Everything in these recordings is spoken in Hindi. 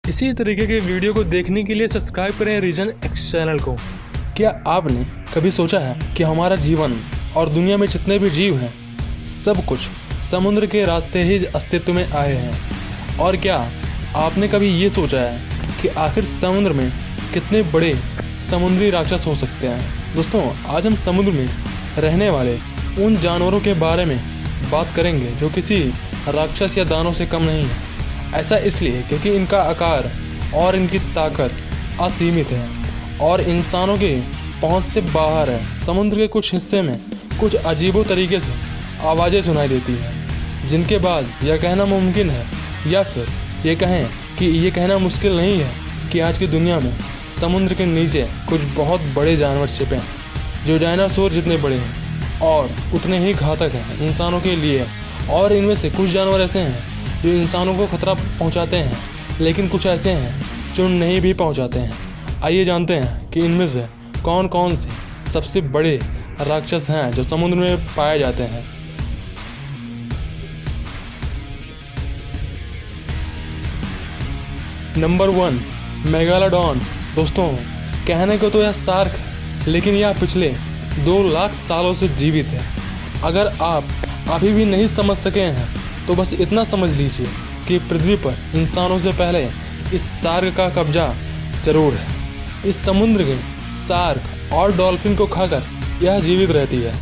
इसी तरीके के वीडियो को देखने के लिए सब्सक्राइब करें रीजन एक्स चैनल को। क्या आपने कभी सोचा है कि हमारा जीवन और दुनिया में जितने भी जीव हैं सब कुछ समुद्र के रास्ते ही अस्तित्व में आए हैं? और क्या आपने कभी ये सोचा है कि आखिर समुद्र में कितने बड़े समुद्री राक्षस हो सकते हैं? दोस्तों, आज हम समुद्र में रहने वाले उन जानवरों के बारे में बात करेंगे जो किसी राक्षस या दानव से कम नहीं है। ऐसा इसलिए क्योंकि इनका आकार और इनकी ताकत असीमित है और इंसानों के पहुंच से बाहर है। समुद्र के कुछ हिस्से में कुछ अजीबो तरीके से आवाज़ें सुनाई देती हैं जिनके बाद यह कहना मुमकिन है या फिर ये कहें कि ये कहना मुश्किल नहीं है कि आज की दुनिया में समुद्र के नीचे कुछ बहुत बड़े जानवर छिपे हैं जो डायनासोर जितने बड़े हैं और उतने ही घातक हैं इंसानों के लिए। और इनमें से कुछ जानवर ऐसे हैं जो इंसानों को खतरा पहुंचाते हैं, लेकिन कुछ ऐसे हैं जो नहीं भी पहुंचाते हैं। आइए जानते हैं कि इनमें से कौन कौन से सबसे बड़े राक्षस हैं जो समुद्र में पाए जाते हैं। Number 1, megalodon. दोस्तों, कहने को तो यह शार्क है, लेकिन यह पिछले 2 लाख सालों से जीवित है। अगर आप अभी भी नहीं समझ सके हैं तो बस इतना समझ लीजिए कि पृथ्वी पर इंसानों से पहले इस शार्क का कब्जा जरूर है। इस समुद्र के शार्क और डॉल्फिन को खाकर यह जीवित रहती है।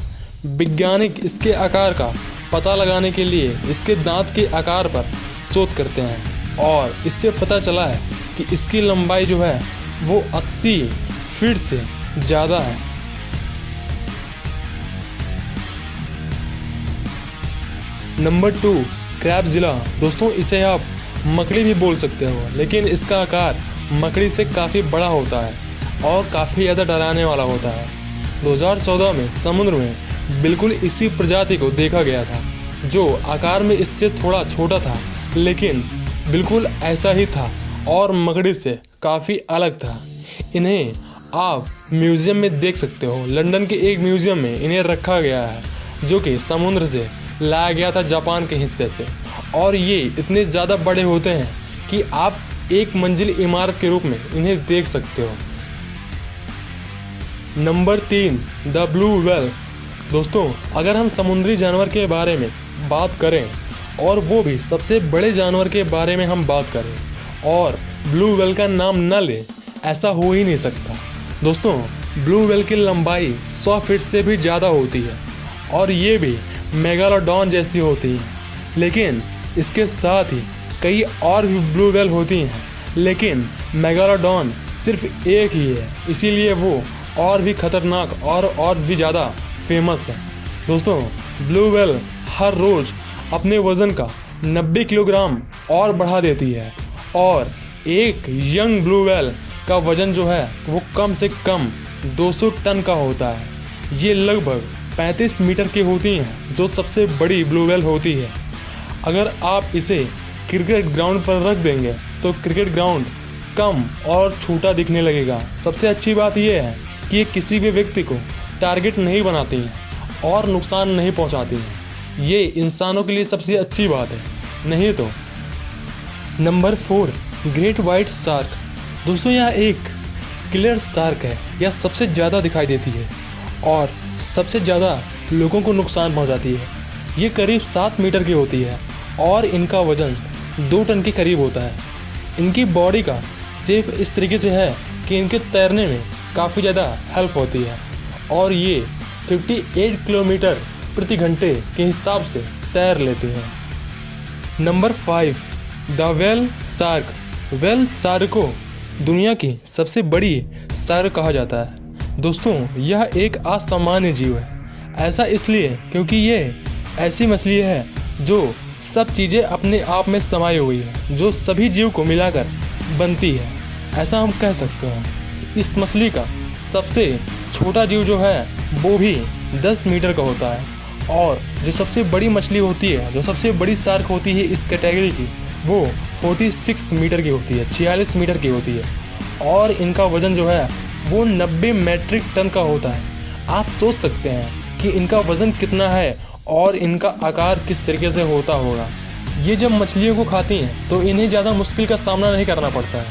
वैज्ञानिक इसके आकार का पता लगाने के लिए इसके दांत के आकार पर शोध करते हैं और इससे पता चला है कि इसकी लंबाई जो है वो 80 फीट से ज़्यादा है। नंबर 2, क्रैबज़िला। दोस्तों, इसे आप मकड़ी भी बोल सकते हो, लेकिन इसका आकार मकड़ी से काफ़ी बड़ा होता है और काफ़ी ज़्यादा डराने वाला होता है। 2014 में समुद्र में बिल्कुल इसी प्रजाति को देखा गया था जो आकार में इससे थोड़ा छोटा था, लेकिन बिल्कुल ऐसा ही था और मकड़ी से काफ़ी अलग था। इन्हें आप म्यूज़ियम में देख सकते हो। लंदन के एक म्यूज़ियम में इन्हें रखा गया है जो कि समुद्र से लाया गया था, जापान के हिस्से से। और ये इतने ज़्यादा बड़े होते हैं कि आप एक मंजिल इमारत के रूप में इन्हें देख सकते हो। Number 3, the blue whale. दोस्तों, अगर हम समुद्री जानवर के बारे में बात करें और वो भी सबसे बड़े जानवर के बारे में हम बात करें और ब्लू व्हेल का नाम न लें, ऐसा हो ही नहीं सकता। दोस्तों, ब्लू व्हेल की लंबाई 100 फीट से भी ज़्यादा होती है और ये भी मेगालोडॉन जैसी होती है, लेकिन इसके साथ ही कई और भी ब्लू व्हेल होती हैं, लेकिन मेगालोडॉन सिर्फ एक ही है, इसीलिए वो और भी खतरनाक और भी ज़्यादा फेमस है। दोस्तों, ब्लू व्हेल हर रोज़ अपने वज़न का 90 किलोग्राम और बढ़ा देती है और एक यंग ब्लू व्हेल का वज़न जो है वो कम से कम 200 टन का होता है। ये लगभग 35 मीटर की होती हैं जो सबसे बड़ी ब्लू व्हेल होती है। अगर आप इसे क्रिकेट ग्राउंड पर रख देंगे तो क्रिकेट ग्राउंड कम और छोटा दिखने लगेगा। सबसे अच्छी बात यह है कि ये किसी भी व्यक्ति को टारगेट नहीं बनाती हैं और नुकसान नहीं पहुंचाती हैं। ये इंसानों के लिए सबसे अच्छी बात है, नहीं तो। Number 4, great white shark. दोस्तों, यह एक किलर शार्क है। यह सबसे ज़्यादा दिखाई देती है और सबसे ज़्यादा लोगों को नुकसान पहुंचाती है। ये करीब 7 मीटर की होती है और इनका वज़न 2 टन के करीब होता है। इनकी बॉडी का शेप इस तरीके से है कि इनके तैरने में काफ़ी ज़्यादा हेल्प होती है और ये 58 किलोमीटर प्रति घंटे के हिसाब से तैर लेते हैं। Number 5, the whale shark. Whale shark को दुनिया की सबसे बड़ी शार्क कहा जाता है। दोस्तों, यह एक असामान्य जीव है। ऐसा इसलिए क्योंकि ये ऐसी मछली है जो सब चीज़ें अपने आप में समाई हुई है, जो सभी जीव को मिलाकर बनती है, ऐसा हम कह सकते हैं। इस मछली का सबसे छोटा जीव जो है वो भी 10 मीटर का होता है और जो सबसे बड़ी मछली होती है, जो सबसे बड़ी शार्क होती है इस कैटेगरी की, वो 46 मीटर की होती है, 46 मीटर की होती है और इनका वज़न जो है वो 90 मैट्रिक टन का होता है। आप सोच सकते हैं कि इनका वज़न कितना है और इनका आकार किस तरीके से होता होगा। ये जब मछलियों को खाती हैं तो इन्हें ज़्यादा मुश्किल का सामना नहीं करना पड़ता है,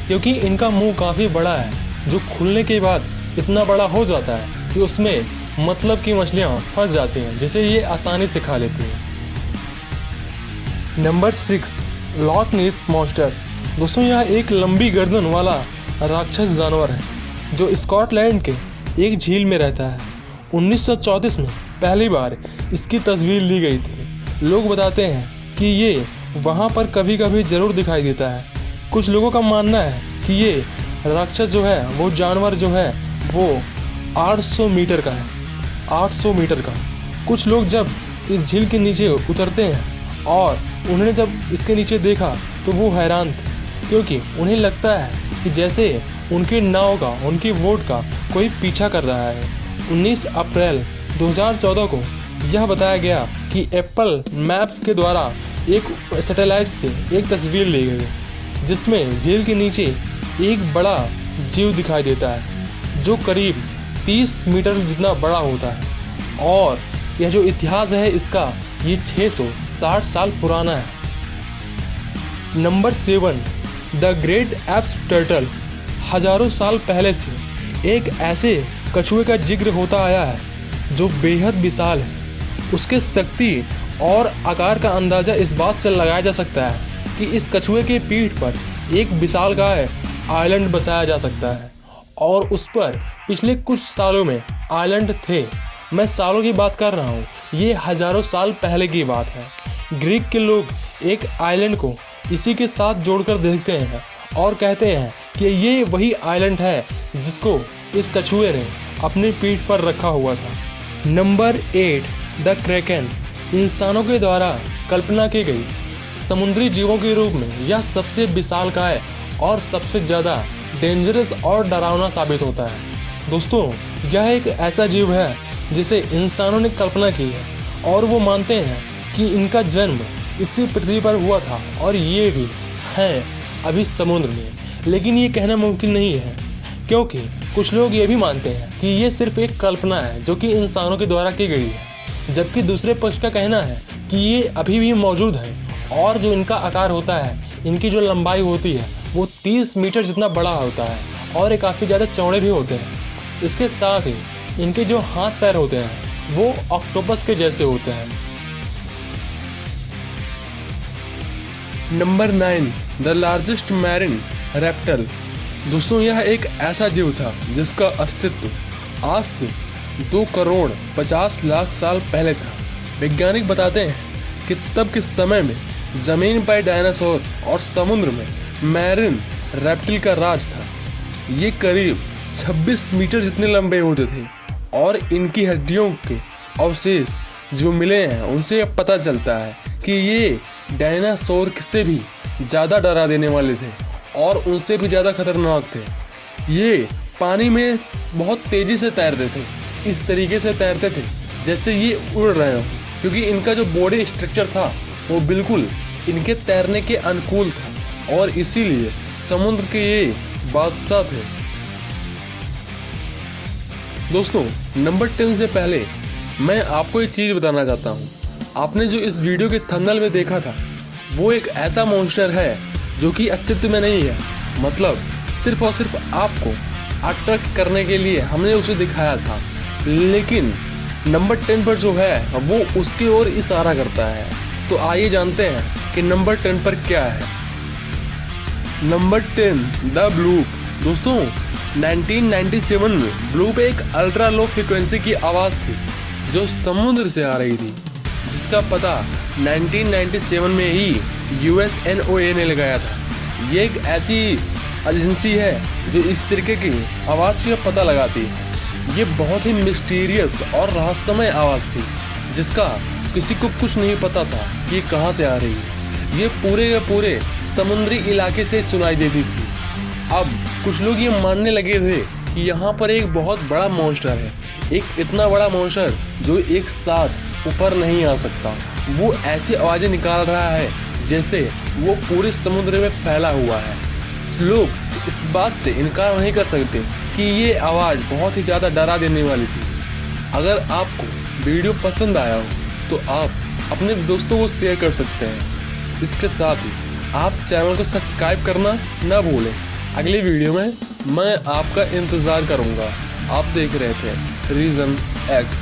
क्योंकि इनका मुंह काफ़ी बड़ा है जो खुलने के बाद इतना बड़ा हो जाता है कि उसमें मतलब की मछलियाँ फंस जाती हैं, जिसे ये आसानी से खा लेती हैं। नंबर 6, लॉक नीस मॉन्स्टर। दोस्तों यह एक लंबी गर्दन वाला राक्षस जानवर है जो स्कॉटलैंड के एक झील में रहता है। 1934 में पहली बार इसकी तस्वीर ली गई थी। लोग बताते हैं कि ये वहाँ पर कभी कभी ज़रूर दिखाई देता है। कुछ लोगों का मानना है कि ये राक्षस जो है वो जानवर जो है वो 800 मीटर का है, 800 मीटर का। कुछ लोग जब इस झील के नीचे उतरते हैं और उन्होंने जब इसके नीचे देखा तो वो हैरान थे, क्योंकि उन्हें लगता है कि जैसे उनकी नाव का, उनकी बोट का कोई पीछा कर रहा है। 19 अप्रैल 2014 को यह बताया गया कि एप्पल मैप के द्वारा एक सैटेलाइट से एक तस्वीर ली गई जिसमें झील के नीचे एक बड़ा जीव दिखाई देता है जो करीब 30 मीटर जितना बड़ा होता है। और यह जो इतिहास है इसका, ये 660 साल पुराना है। Number 7, the great apps turtle. हजारों साल पहले से एक ऐसे कछुए का जिक्र होता आया है जो बेहद विशाल है। उसके शक्ति और आकार का अंदाज़ा इस बात से लगाया जा सकता है कि इस कछुए के पीठ पर एक विशालकाय आइलैंड बसाया जा सकता है, और उस पर पिछले कुछ सालों में आइलैंड थे। मैं सालों की बात कर रहा हूँ, ये हजारों साल पहले की बात है। ग्रीक के लोग एक आइलैंड को इसी के साथ जोड़कर देखते हैं और कहते हैं कि ये वही आइलैंड है जिसको इस कछुए ने अपनी पीठ पर रखा हुआ था। Number 8, the Kraken. इंसानों के द्वारा कल्पना की गई समुद्री जीवों के रूप में यह सबसे विशालकाय और सबसे ज़्यादा डेंजरस और डरावना साबित होता है। दोस्तों यह एक ऐसा जीव है जिसे इंसानों ने कल्पना की है, और वो मानते हैं कि इनका जन्म इसी पृथ्वी पर हुआ था और ये भी हैं अभी समुद्र में। लेकिन ये कहना मुमकिन नहीं है, क्योंकि कुछ लोग ये भी मानते हैं कि ये सिर्फ एक कल्पना है जो कि इंसानों के द्वारा की गई है, जबकि दूसरे पक्ष का कहना है कि ये अभी भी मौजूद है और जो इनका आकार होता है, इनकी जो लंबाई होती है वो 30 मीटर जितना बड़ा होता है और ये काफ़ी ज़्यादा चौड़े भी होते हैं। इसके साथ ही इनके जो हाथ पैर होते हैं वो ऑक्टोपस के जैसे होते हैं। Number 9, the largest marine reptile. दोस्तों यह एक ऐसा जीव था जिसका अस्तित्व आज से 2 करोड़ 50 लाख साल पहले था। वैज्ञानिक बताते हैं कि तब के समय में ज़मीन पर डायनासोर और समुद्र में मैरिन रेप्टाइल का राज था। ये करीब 26 मीटर जितने लंबे होते थे, और इनकी हड्डियों के अवशेष जो मिले हैं उनसे अब पता चलता है कि ये डायनासोर से भी ज़्यादा डरा देने वाले थे और उनसे भी ज़्यादा खतरनाक थे। ये पानी में बहुत तेज़ी से तैरते थे, इस तरीके से तैरते थे जैसे ये उड़ रहे हों, क्योंकि इनका जो बॉडी स्ट्रक्चर था वो बिल्कुल इनके तैरने के अनुकूल था, और इसीलिए समुद्र के ये बादशाह थे। दोस्तों नंबर 10 से पहले मैं आपको एक चीज़ बताना चाहता हूँ। आपने जो इस वीडियो के थंबनेल में देखा था वो एक ऐसा मॉन्स्टर है जो कि अस्तित्व में नहीं है, मतलब सिर्फ और सिर्फ आपको अट्रैक्ट करने के लिए हमने उसे दिखाया था। लेकिन नंबर 10 पर जो है वो उसकी ओर इशारा करता है। तो आइए जानते हैं कि नंबर 10 पर क्या है। Number 10, the bloop. दोस्तों 1997 में ब्लूप एक अल्ट्रा लो फ्रिक्वेंसी की आवाज़ थी जो समुद्र से आ रही थी, जिसका पता 1997 में ही USNOAA ने लगाया था। ये एक ऐसी एजेंसी है जो इस तरीके की आवाज़ का पता लगाती है। ये बहुत ही मिस्टीरियस और रहस्यमय आवाज़ थी जिसका किसी को कुछ नहीं पता था कि ये कहाँ से आ रही है। ये पूरे के पूरे समुद्री इलाके से सुनाई देती थी। अब कुछ लोग ये मानने लगे थे कि यहाँ पर एक बहुत बड़ा मॉन्स्टर है, एक इतना बड़ा मॉन्स्टर जो एक साथ ऊपर नहीं आ सकता। वो ऐसी आवाज़ें निकाल रहा है जैसे वो पूरे समुद्र में फैला हुआ है। लोग इस बात से इनकार नहीं कर सकते कि ये आवाज़ बहुत ही ज़्यादा डरा देने वाली थी। अगर आपको वीडियो पसंद आया हो तो आप अपने दोस्तों को शेयर कर सकते हैं। इसके साथ ही आप चैनल को सब्सक्राइब करना ना भूलें। अगली वीडियो में मैं आपका इंतज़ार करूंगा। आप देख रहे थे रीजन एक्स।